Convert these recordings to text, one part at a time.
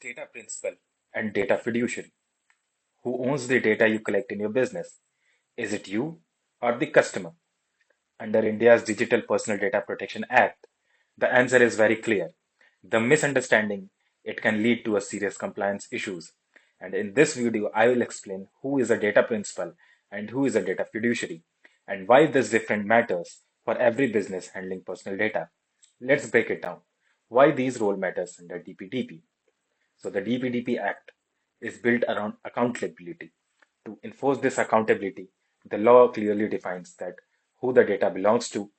data principal and data fiduciary? Who owns the data you collect in your business? Is it you or the customer? Under India's Digital Personal Data Protection Act, the answer is very clear. The misunderstanding, it can lead to a serious compliance issues. And in this video, I will explain who is a data principal and who is a data fiduciary and why this different matters for every business handling personal data. Let's break it down. Why these role matters under DPDP. So the DPDP Act is built around accountability. To enforce this accountability, the law clearly defines that who the data belongs to,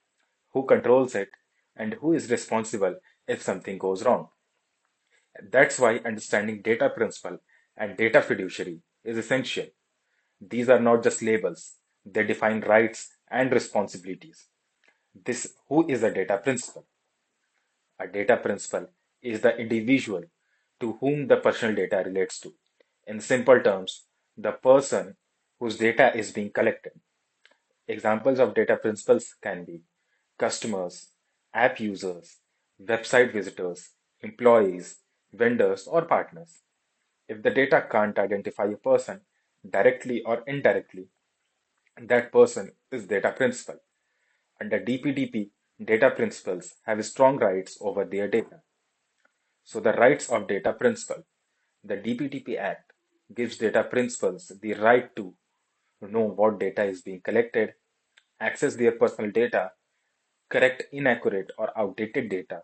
who controls it, and who is responsible if something goes wrong. That's why understanding data principle and data fiduciary is essential. These are not just labels, they define rights and responsibilities. This who is a data principal? A data principal is the individual to whom the personal data relates to. In simple terms, the person whose data is being collected. Examples of data principals can be customers, app users, website visitors, employees, vendors, or partners. If the data can't identify a person directly or indirectly, that person is data principal. Under DPDP, data principals have strong rights over their data. So the rights of data principal. The DPDP Act gives data principals the right to know what data is being collected, access their personal data, correct inaccurate or outdated data,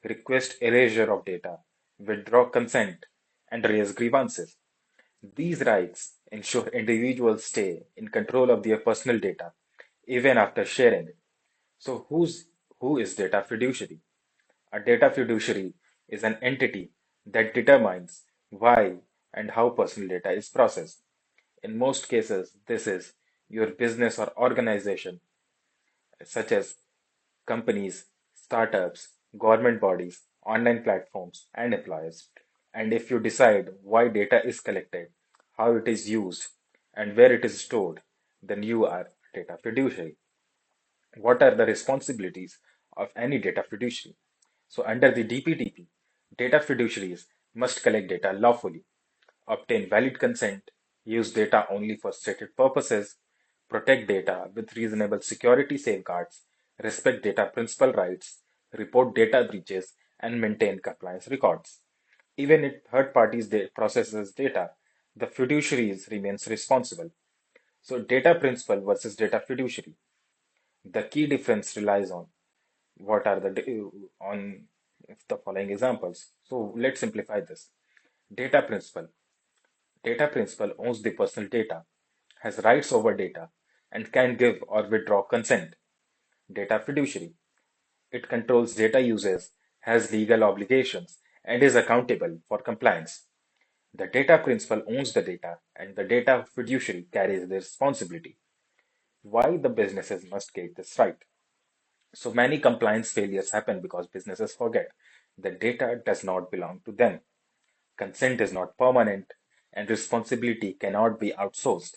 request erasure of data, withdraw consent, and raise grievances. These rights ensure individuals stay in control of their personal data even after sharing it. So who is data fiduciary? A data fiduciary is an entity that determines why and how personal data is processed. In most cases, this is your business or organization, such as companies, startups, government bodies, online platforms, and employers. And if you decide why data is collected, how it is used, and where it is stored, then you are a data fiduciary. What are the responsibilities of any data fiduciary? So, under the DPDP, data fiduciaries must collect data lawfully, obtain valid consent, use data only for stated purposes, protect data with reasonable security safeguards, respect data principal rights, report data breaches, and maintain compliance records. Even if third parties processes data, the fiduciaries remains responsible. So data principal versus data fiduciary. The key difference relies on what are on the following examples. So let's simplify this. Data principal. Data principal owns the personal data, has rights over data, and can give or withdraw consent. Data fiduciary. It controls data uses, has legal obligations, and is accountable for compliance. The data principal owns the data, and the data fiduciary carries the responsibility. Why the businesses must get this right? So many compliance failures happen because businesses forget that data does not belong to them. Consent is not permanent, and responsibility cannot be outsourced.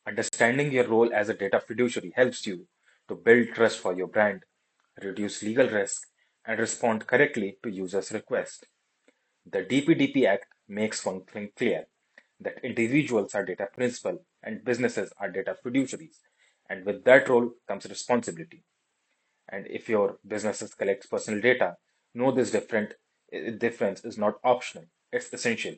Understanding your role as a data fiduciary helps you to build trust for your brand, reduce legal risk, and respond correctly to users' requests. The DPDP Act makes one thing clear that individuals are data principal and businesses are data fiduciaries, and with that role comes responsibility. And if your businesses collects personal data, know this difference is not optional, it's essential.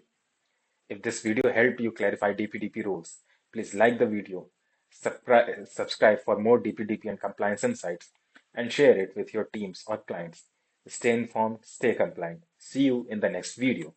If this video helped you clarify DPDP rules, please like the video, subscribe for more DPDP and compliance insights, and share it with your teams or clients. Stay informed, stay compliant. See you in the next video.